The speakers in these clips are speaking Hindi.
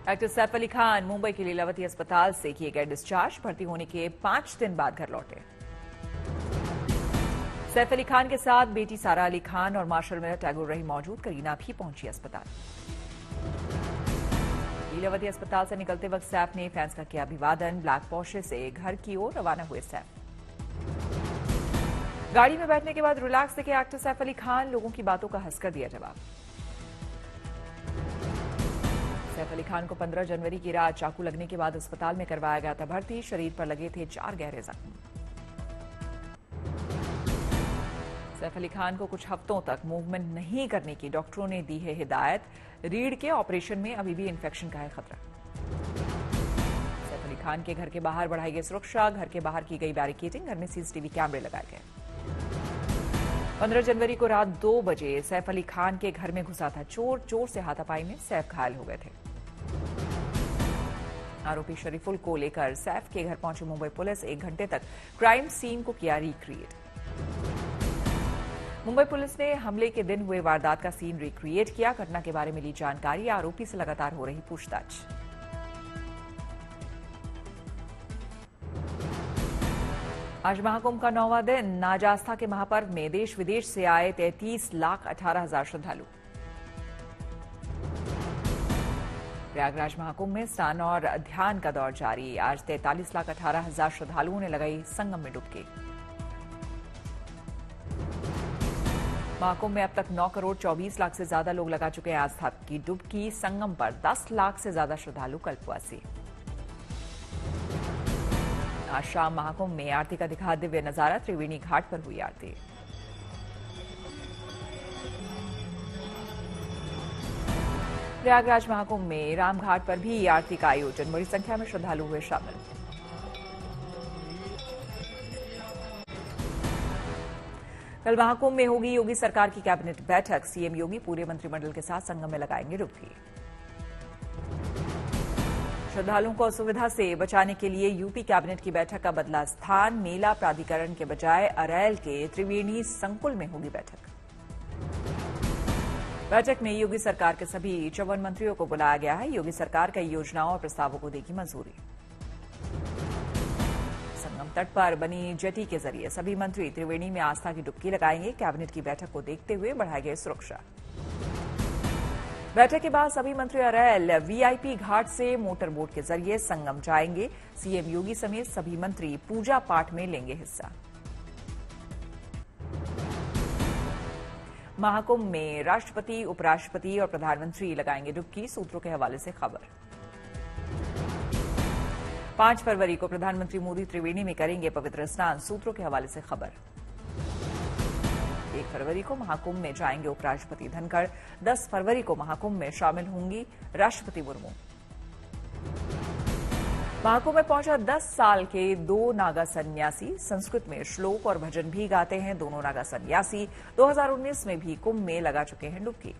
एक्टर सैफ अली खान मुंबई के लीलावती अस्पताल से किए गए डिस्चार्ज। भर्ती होने के 5 दिन बाद घर लौटे। सैफ अली खान के साथ बेटी सारा अली खान और मार्शल मिनर टैगोर रही मौजूद। करीना भी पहुंची अस्पताल। लीलावती अस्पताल से निकलते वक्त सैफ ने फैंस का किया अभिवादन। ब्लैक पोर्शे से घर की ओर रवाना हुए सैफ। गाड़ी में बैठने के बाद रिलैक्स दिखे एक्टर सैफ अली खान। लोगों की बातों का हंसकर दिया जवाब। सैफ अली खान को 15 जनवरी की रात चाकू लगने के बाद अस्पताल में करवाया गया था भर्ती। शरीर पर लगे थे 4 गहरे जख्म। सैफ अली खान को कुछ हफ्तों तक मूवमेंट नहीं करने की डॉक्टरों ने दी है हिदायत। रीढ़ के ऑपरेशन में अभी भी इन्फेक्शन का है खतरा। सैफ अली खान के घर के बाहर बढ़ाई गई सुरक्षा। घर के बाहर की गई बैरिकेडिंग। घर में सीसीटीवी कैमरे लगाए गए। 15 जनवरी को रात 2 बजे सैफ अली खान के घर में घुसा था चोर। चोर से हाथापाई में सैफ घायल हो गए थे। आरोपी शरीफुल को लेकर सैफ के घर पहुंची मुंबई पुलिस। 1 घंटे तक क्राइम सीन को किया रिक्रिएट। मुंबई पुलिस ने हमले के दिन हुए वारदात का सीन रिक्रिएट किया। घटना के बारे में ली जानकारी। आरोपी से लगातार हो रही पूछताछ। आज महाकुंभ का 9वां दिन। नाज आस्था के महापर्व में देश विदेश से आए 33,18,000 श्रद्धालु। प्रयागराज महाकुंभ में स्नान और ध्यान का दौर जारी। आज 43,18,000 श्रद्धालुओं ने लगाई संगम में डुबकी। महाकुंभ में अब तक 9 करोड़ 24 लाख से ज्यादा लोग लगा चुके हैं आस्था की डुबकी। संगम पर 10 लाख से ज्यादा श्रद्धालु कल्पवासी। आज शाम महाकुंभ में आरती का दिखा दिव्य नजारा। त्रिवेणी घाट पर हुई आरती। प्रयागराज महाकुंभ में रामघाट पर भी आरती का आयोजन। बड़ी संख्या में श्रद्धालु हुए शामिल। कल महाकुंभ में होगी योगी सरकार की कैबिनेट बैठक। सीएम योगी पूरे मंत्रिमंडल के साथ संगम में लगाएंगे डुबकी। श्रद्धालुओं को असुविधा से बचाने के लिए यूपी कैबिनेट की बैठक का बदला स्थान। मेला प्राधिकरण के बजाय अरैल के त्रिवेणी संकुल में होगी बैठक। बैठक में योगी सरकार के सभी 54 मंत्रियों को बुलाया गया है। योगी सरकार कई योजनाओं और प्रस्तावों को देगी मंजूरी। संगम तट पर बनी जेटी के जरिए सभी मंत्री त्रिवेणी में आस्था की डुबकी लगाएंगे। कैबिनेट की बैठक को देखते हुए बढ़ाई गई सुरक्षा। बैठक के बाद सभी मंत्री अरैल वीआईपी घाट से मोटर बोट के जरिए संगम जाएंगे। सीएम योगी समेत सभी मंत्री पूजा पाठ में लेंगे हिस्सा। महाकुंभ में राष्ट्रपति, उपराष्ट्रपति और प्रधानमंत्री लगाएंगे डुबकी। सूत्रों के हवाले से खबर। 5 फरवरी को प्रधानमंत्री मोदी त्रिवेणी में करेंगे पवित्र स्नान। सूत्रों के हवाले से खबर। 1 फरवरी को महाकुंभ में जाएंगे उपराष्ट्रपति धनखड़। 10 फरवरी को महाकुंभ में शामिल होंगी राष्ट्रपति मुर्मू। महाकुंभ में पहुंचा 10 साल के 2 नागा सन्यासी। संस्कृत में श्लोक और भजन भी गाते हैं दोनों नागा सन्यासी। 2019 में भी कुंभ में लगा चुके हैं डुबकी।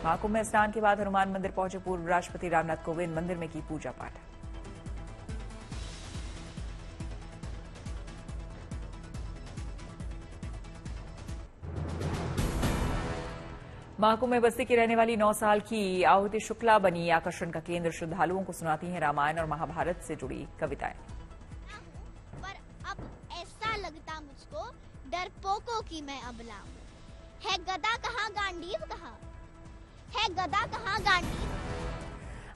महाकुंभ में स्नान के बाद हनुमान मंदिर पहुंचे पूर्व राष्ट्रपति रामनाथ कोविंद। मंदिर में की पूजा पाठ। महाकुंभ में बस्ती की रहने वाली 9 साल की आहुति शुक्ला बनी आकर्षण का केंद्र। श्रद्धालुओं को सुनाती हैं रामायण और महाभारत से जुड़ी कविताएं। पर अब ऐसा लगता मुझको डरपोकों की मैं अबला हूँ। है गदा कहाँ गांडीव कहाँ, है गदा कहाँ गांडीव।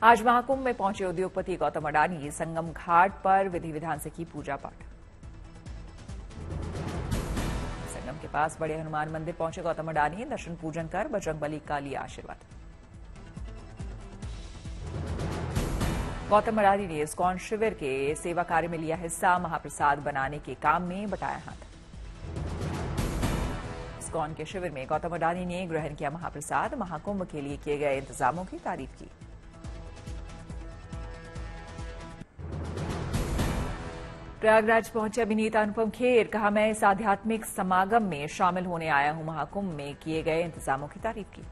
आज महाकुंभ में पहुंचे उद्योगपति गौतम अडानी। संगम घाट पर विधि विधान से की पूजा पाठ। संगम के पास बड़े हनुमान मंदिर पहुंचे गौतम अडानी। दर्शन पूजन कर बजरंगबली का लिया आशीर्वाद। गौतम अडानी ने इस्कॉन शिविर के सेवा कार्य में लिया हिस्सा। महाप्रसाद बनाने के काम में बटाया हाथ। इस्कॉन के शिविर में गौतम अडानी ने ग्रहण किया महाप्रसाद। महाकुंभ के लिए किए गए इंतजामों की तारीफ की। प्रयागराज पहुंचे अभिनेता अनुपम खेर। कहा, मैं इस आध्यात्मिक समागम में शामिल होने आया हूं। महाकुंभ में किए गए इंतजामों की तारीफ की।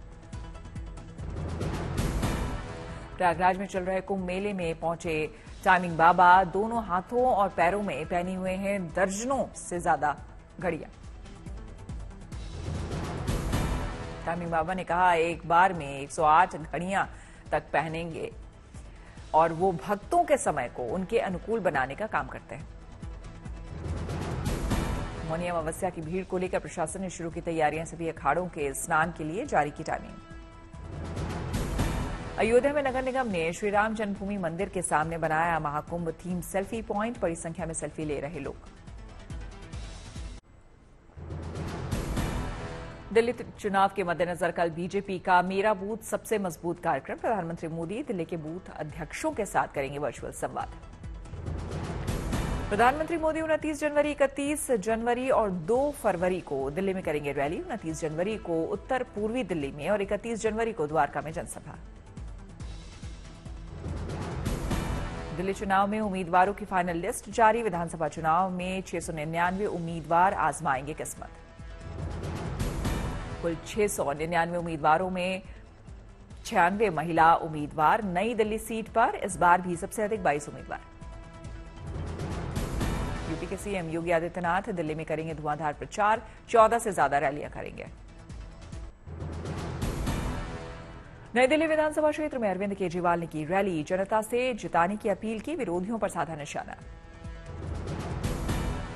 प्रयागराज में चल रहे कुंभ मेले में पहुंचे टाइमिंग बाबा। दोनों हाथों और पैरों में पहनी हुए हैं दर्जनों से ज्यादा घड़ियां। टामी बाबा ने कहा एक बार में 108 घड़ियां तक पहनेंगे और वो भक्तों के समय को उनके अनुकूल बनाने का काम करते हैं। मौनी अमावस्या की भीड़ को लेकर प्रशासन ने शुरू की तैयारियां, सभी अखाड़ों के स्नान के लिए जारी की टाइमिंग। अयोध्या में नगर निगम ने श्री राम जन्मभूमि मंदिर के सामने बनाया महाकुंभ थीम सेल्फी पॉइंट, बड़ी संख्या में सेल्फी ले रहे लोग। दिल्ली चुनाव के मद्देनजर कल बीजेपी का मेरा बूथ सबसे मजबूत कार्यक्रम, प्रधानमंत्री मोदी दिल्ली के बूथ अध्यक्षों के साथ करेंगे वर्चुअल संवाद। प्रधानमंत्री मोदी 29 जनवरी, 31 जनवरी और 2 फरवरी को दिल्ली में करेंगे रैली। 29 जनवरी को उत्तर पूर्वी दिल्ली में और 31 जनवरी को द्वारका में जनसभा। दिल्ली चुनाव में उम्मीदवारों की फाइनल लिस्ट जारी, विधानसभा चुनाव में 699 उम्मीदवार आजमाएंगे किस्मत। कुल 699 उम्मीदवारों में 96 महिला उम्मीदवार। नई दिल्ली सीट पर इस बार भी सबसे अधिक 22 उम्मीदवार। यूपी के सीएम योगी आदित्यनाथ दिल्ली में करेंगे धुआंधार प्रचार, 14 से ज्यादा रैलियां करेंगे। नई दिल्ली विधानसभा क्षेत्र में अरविंद केजरीवाल ने की रैली, जनता से जिताने की अपील की, विरोधियों पर साधा निशाना।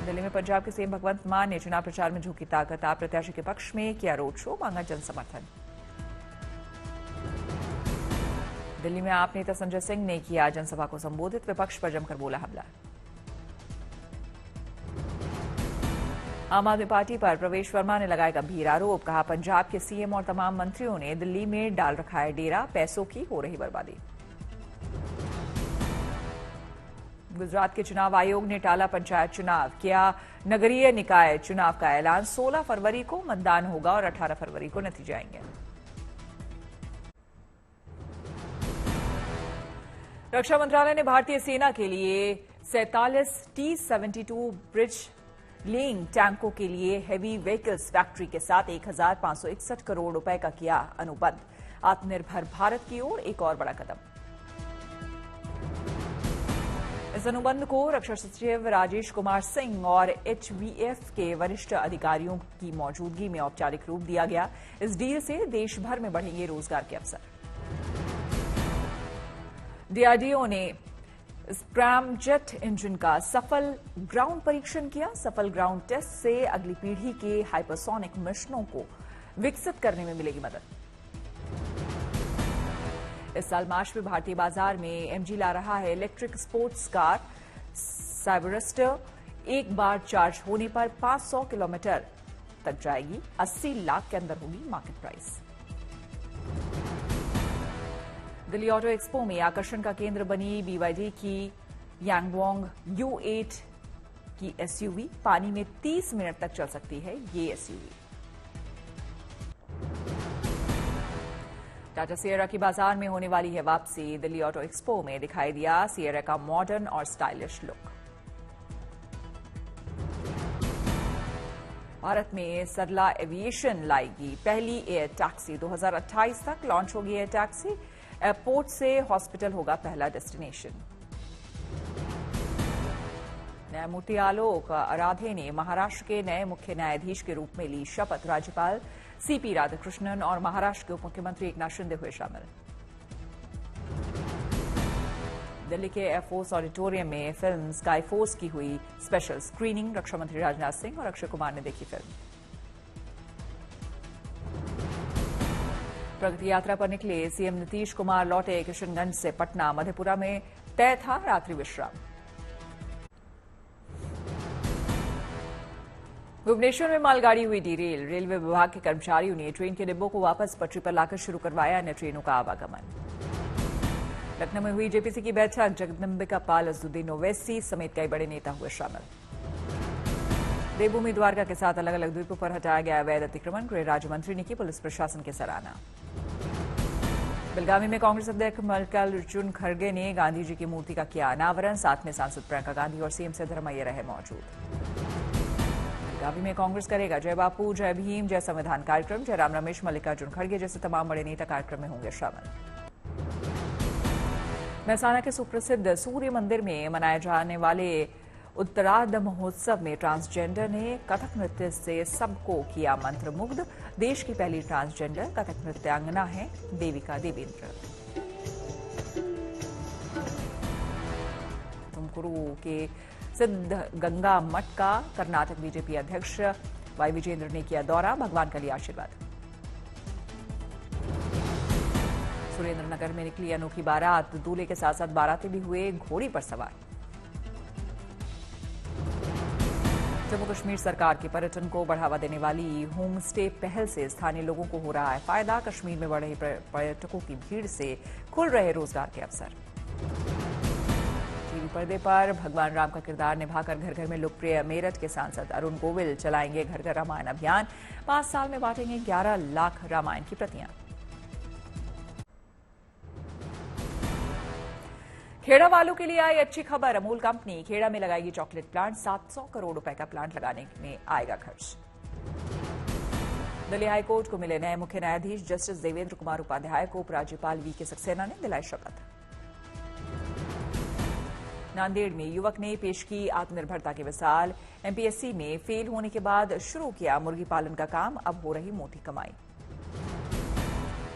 दिल्ली में पंजाब के सीएम भगवंत मान ने चुनाव प्रचार में झोंकी ताकत, आप प्रत्याशी के पक्ष में किया रोड शो, मांगा जन समर्थन। दिल्ली में आप नेता संजय सिंह ने किया जनसभा को संबोधित, विपक्ष पर जमकर बोला हमला। आम आदमी पार्टी पर प्रवेश वर्मा ने लगाया गंभीर आरोप, कहा पंजाब के सीएम और तमाम मंत्रियों ने दिल्ली में डाल रखा है डेरा, पैसों की हो रही बर्बादी। गुजरात के चुनाव आयोग ने टाला पंचायत चुनाव, किया नगरीय निकाय चुनाव का ऐलान, 16 फरवरी को मतदान होगा और 18 फरवरी को नतीजे आएंगे। रक्षा मंत्रालय ने भारतीय सेना के लिए 47 T-72 ब्रिज लेइंग टैंकों के लिए हेवी व्हीकल्स फैक्ट्री के साथ 1561 करोड़ रुपए का किया अनुबंध, आत्मनिर्भर भारत की ओर एक और बड़ा कदम। इस अनुबंध को रक्षा सचिव राजेश कुमार सिंह और HVF के वरिष्ठ अधिकारियों की मौजूदगी में औपचारिक रूप दिया गया। इस डील से देश भर में बढ़ेंगे रोजगार के अवसर। डीआरडीओ ने स्क्रैमजेट इंजन का सफल ग्राउंड परीक्षण किया। सफल ग्राउंड टेस्ट से अगली पीढ़ी के हाइपरसोनिक मिशनों को विकसित करने में मिलेगी मदद। इस साल मार्च में भारतीय बाजार में MG ला रहा है इलेक्ट्रिक स्पोर्ट्स कार साइबरस्टर, एक बार चार्ज होने पर 500 किलोमीटर तक जाएगी, 80 लाख के अंदर होगी market price. Delhi auto expo में आकर्षण का केंद्र बनी BYD की यांगवोंग U8 की SUV, पानी में 30 मिनट तक चल सकती है ये SUV। टाटा सियरा की बाजार में होने वाली है वापसी, दिल्ली ऑटो एक्सपो में दिखाई दिया सियरा का मॉडर्न और स्टाइलिश लुक। भारत में सरला एविएशन लाएगी पहली एयर टैक्सी, 2028 तक लॉन्च होगी एयर टैक्सी, एयरपोर्ट से हॉस्पिटल होगा पहला डेस्टिनेशन। न्यायमूर्ति आलोक आराधे ने महाराष्ट्र के नए मुख्य न्यायाधीश के रूप में ली शपथ, राज्यपाल CP राधाकृष्णन और महाराष्ट्र के उप मुख्यमंत्री एकनाथ शिंदे हुए शामिल। दिल्ली के एयरफोर्स ऑडिटोरियम में फिल्म स्काई फोर्स की हुई स्पेशल स्क्रीनिंग, रक्षा मंत्री राजनाथ सिंह और अक्षय कुमार ने देखी फिल्म। प्रगति यात्रा पर निकले सीएम नीतीश कुमार लौटे किशनगंज से पटना, मधेपुरा में तय था रात्रि विश्राम। भुवनेश्वर में मालगाड़ी हुई डीरेल, रेलवे विभाग के कर्मचारियों ने ट्रेन के डिब्बों को वापस पटरी पर लाकर शुरू करवाया अन्य ट्रेनों का आवागमन। लखनऊ में हुई जेपीसी की बैठक, जगदम्बिका पाल, असदुद्दीन ओवैसी समेत कई बड़े नेता हुए शामिल। देवभूमि द्वारका के साथ अलग अलग द्वीपों पर हटाया गया अवैध अतिक्रमण, गृह राज्य मंत्री ने की पुलिस प्रशासन की सराहना। बेलगावी में कांग्रेस अध्यक्ष मल्लिकार्जुन खड़गे ने गांधी जी की मूर्ति का किया अनावरण, साथ में सांसद प्रियंका गांधी और सीएम सिद्धरमैया रहे मौजूद। बेलगावी में कांग्रेस करेगा जय बापू जय भीम जय संविधान कार्यक्रम, जयराम रमेश, मल्लिकार्जुन खड़गे जैसे तमाम बड़े नेता कार्यक्रम में होंगे शामिल। मेहसाना के सुप्रसिद्ध सूर्य मंदिर में मनाए जाने वाले उत्तरार्ध महोत्सव में ट्रांसजेंडर ने कथक नृत्य से सबको किया मंत्रमुग्ध। देश की पहली ट्रांसजेंडर कथक नृत्यांगना है देविका देवेंद्र। तुमकुरू के सिद्ध गंगा मठ का कर्नाटक बीजेपी अध्यक्ष वाई विजेंद्र ने किया दौरा, भगवान का लिया आशीर्वाद। सुरेंद्रनगर में निकली अनोखी बारात, दूल्हे के साथ साथ बाराती भी हुए घोड़ी पर सवार। जम्मू कश्मीर सरकार के पर्यटन को बढ़ावा देने वाली होम स्टे पहल से स्थानीय लोगों को हो रहा है फायदा। कश्मीर में बढ़ रहे पर्यटकों की भीड़ से खुल रहे रोजगार के अवसर। टीवी पर्दे पर भगवान राम का किरदार निभाकर घर घर में लोकप्रिय मेरठ के सांसद अरुण गोविल चलाएंगे घर घर रामायण अभियान। 5 साल में बांटेंगे 11 लाख रामायण की प्रतियां। खेड़ा वालों के लिए आई अच्छी खबर। अमूल कंपनी खेड़ा में लगाएगी चॉकलेट प्लांट। 700 करोड़ रुपए का प्लांट लगाने में आएगा खर्च। दिल्ली हाईकोर्ट को मिले नए मुख्य न्यायाधीश जस्टिस देवेंद्र कुमार उपाध्याय को उपराज्यपाल वीके सक्सेना ने दिलाई शपथ। नांदेड़ में युवक ने पेश की आत्मनिर्भरता की मिसाल। एमपीएससी में फेल होने के बाद शुरू किया मुर्गी पालन का काम, अब हो रही मोटी कमाई।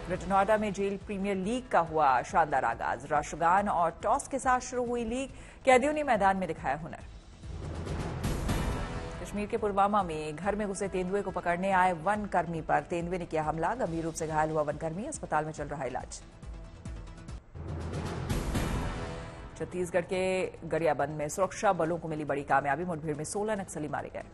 ग्रेटर नोएडा में जेल प्रीमियर लीग का हुआ शानदार आगाज। राष्ट्रगान और टॉस के साथ शुरू हुई लीग, कैदियों ने मैदान में दिखाया हुनर। कश्मीर के पुलवामा में घर में घुसे तेंदुए को पकड़ने आए वन कर्मी पर तेंदुए ने किया हमला, गंभीर रूप से घायल हुआ वनकर्मी, अस्पताल में चल रहा इलाज। छत्तीसगढ़ के गरियाबंद में सुरक्षा बलों को मिली बड़ी कामयाबी, मुठभेड़ में 16 नक्सली मारे गए।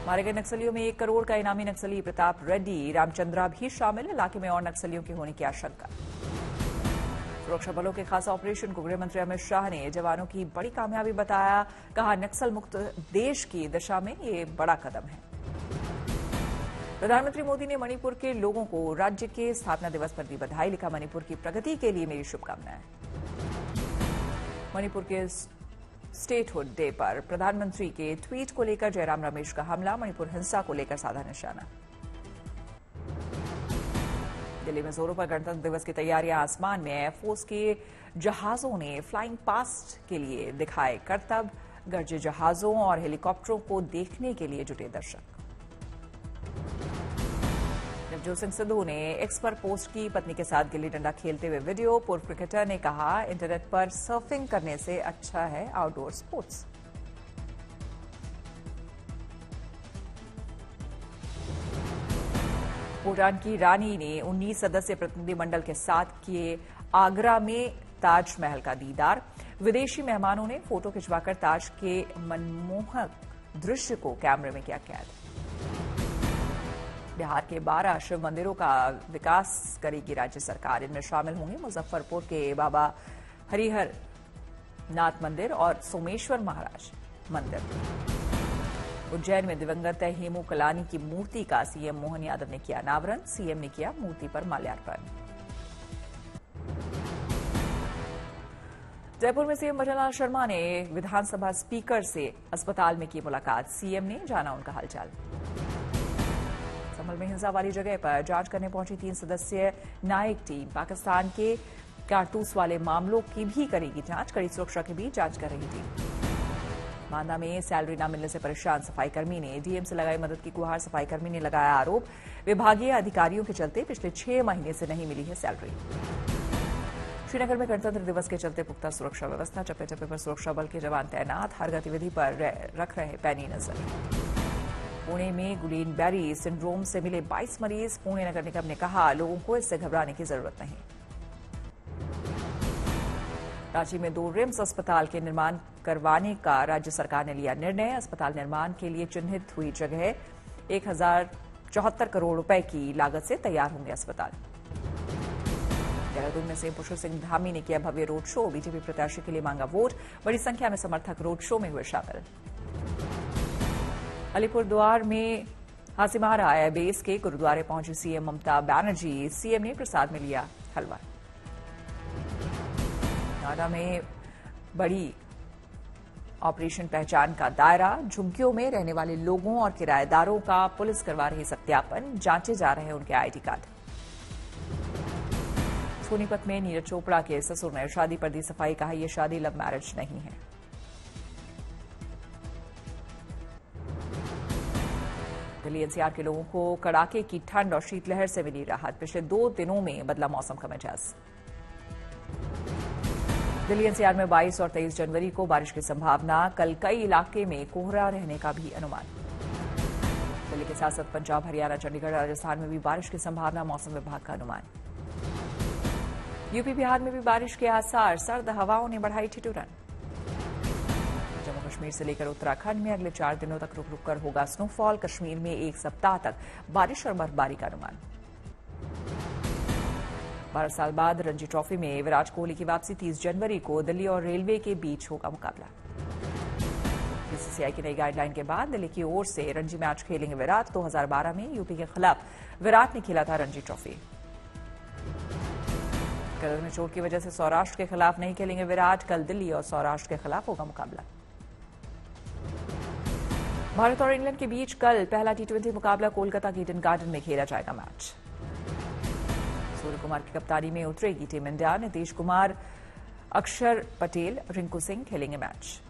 मारे गए नक्सलियों में 1 करोड़ का इनामी नक्सली प्रताप रेड्डी रामचंद्रा भी शामिल। इलाके में और नक्सलियों के होने की आशंका। सुरक्षा बलों के खास ऑपरेशन को गृहमंत्री अमित शाह ने जवानों की बड़ी कामयाबी बताया। कहा, नक्सल मुक्त देश की दिशा में ये बड़ा कदम है। प्रधानमंत्री मोदी ने मणिपुर के लोगों को राज्य के स्थापना दिवस पर दी बधाई। लिखा, मणिपुर की प्रगति के लिए मेरी शुभकामनाएं। मणिपुर के स्टेटहुड डे पर प्रधानमंत्री के ट्वीट को लेकर जयराम रमेश का हमला। मणिपुर हिंसा को लेकर साधा निशाना। दिल्ली में जोरों पर गणतंत्र दिवस की तैयारियां आसमान में। एयरफोर्स के जहाजों ने फ्लाइंग पास्ट के लिए दिखाए करतब। गरजे जहाजों और हेलीकॉप्टरों को देखने के लिए जुटे दर्शक। नवजोत सिंह सिद्धू ने एक्स पर पोस्ट की पत्नी के साथ गिल्ली डंडा खेलते हुए वीडियो। पूर्व क्रिकेटर ने कहा, इंटरनेट पर सर्फिंग करने से अच्छा है आउटडोर स्पोर्ट्स। भूटान की रानी ने 19 सदस्यीय प्रतिनिधिमंडल के साथ किए आगरा में ताजमहल का दीदार। विदेशी मेहमानों ने फोटो खिंचवाकर ताज के मनमोहक दृश्य को कैमरे में किया कैद। बिहार के 12 शिव मंदिरों का विकास करेगी राज्य सरकार। इनमें शामिल होंगे मुजफ्फरपुर के बाबा हरिहर नाथ मंदिर और सोमेश्वर महाराज मंदिर। उज्जैन में दिवंगत हेमू कलानी की मूर्ति का सीएम मोहन यादव ने किया अनावरण। सीएम ने किया मूर्ति पर माल्यार्पण। जयपुर में सीएम भजनलाल शर्मा ने विधानसभा स्पीकर से अस्पताल में की मुलाकात। सीएम ने जाना उनका हालचाल। संभल में हिंसा वाली जगह पर जांच करने पहुंची 3 सदस्यीय न्यायिक टीम। पाकिस्तान के कारतूस वाले मामलों की भी करेगी जांच। कड़ी सुरक्षा के बीच जांच कर रही थी। मांदा में सैलरी न मिलने से परेशान सफाई कर्मी ने डीएम से लगाई मदद की गुहार। सफाई कर्मी ने लगाया आरोप, विभागीय अधिकारियों के चलते पिछले 6 महीने से नहीं मिली है सैलरी। श्रीनगर में गणतंत्र दिवस के चलते पुख्ता सुरक्षा व्यवस्था। चप्पे चप्पे पर सुरक्षा बल के जवान तैनात। हर गतिविधि पर रख रहे पैनी नजर। पुणे में गुलेन बैरी सिंड्रोम से मिले 22 मरीज। पुणे नगर निगम ने कहा, लोगों को इससे घबराने की जरूरत नहीं। रांची में 2 रिम्स अस्पताल के निर्माण करवाने का राज्य सरकार ने लिया निर्णय। अस्पताल निर्माण के लिए चिन्हित हुई जगह 1074 करोड़ रुपए की लागत से तैयार होंगे अस्पताल। देहरादून में सीएम पुष्कर सिंह धामी ने किया भव्य रोड शो। बीजेपी प्रत्याशी के लिए मांगा वोट। बड़ी संख्या में समर्थक रोड शो में हुए शामिल। अलीपुरद्वार में हासिमारा एयरबेस के गुरुद्वारे पहुंची सीएम ममता बनर्जी। सीएम ने प्रसाद में लिया हलवा। नोएडा में बड़ी ऑपरेशन पहचान का दायरा। झुमकियों में रहने वाले लोगों और किराएदारों का पुलिस करवा रही सत्यापन। जांचे जा रहे हैं उनके आईडी कार्ड। सोनीपत में नीरज चोपड़ा के ससुर ने शादी पर दी सफाई। कहा, यह शादी लव मैरिज नहीं है। दिल्ली एनसीआर के लोगों को कड़ाके की ठंड और शीतलहर से मिली राहत। पिछले 2 दिनों में बदला मौसम का मिजाज। दिल्ली एनसीआर में 22 और 23 जनवरी को बारिश की संभावना। कल कई इलाके में कोहरा रहने का भी अनुमान। दिल्ली के साथ साथ पंजाब, हरियाणा, चंडीगढ़, राजस्थान में भी बारिश की संभावना। मौसम विभाग का अनुमान। यूपी, बिहार में भी बारिश के आसार। सर्द हवाओं ने बढ़ाई ठिठुरन। जम्मू कश्मीर से लेकर उत्तराखंड में अगले 4 दिनों तक रुक रुक कर होगा स्नोफॉल। कश्मीर में 1 सप्ताह तक बारिश और बर्फबारी का अनुमान। 12 साल बाद रणजी ट्रॉफी में विराट कोहली की वापसी। 30 जनवरी को दिल्ली और रेलवे के बीच होगा मुकाबला। बीसीसीआई की नई गाइडलाइन के बाद दिल्ली की ओर से रणजी मैच खेलेंगे विराट। 2012 में यूपी के खिलाफ विराट ने खेला था रणजी ट्रॉफी। कमर में चोट की वजह से सौराष्ट्र के खिलाफ नहीं खेलेंगे विराट। कल दिल्ली और सौराष्ट्र के खिलाफ होगा मुकाबला। भारत और इंग्लैंड के बीच कल पहला T20 मुकाबला कोलकाता के ईडन गार्डन में खेला जाएगा मैच। सूर्य कुमार की कप्तानी में उतरेगी टीम इंडिया। नीतीश कुमार, अक्षर पटेल, रिंकू सिंह खेलेंगे मैच।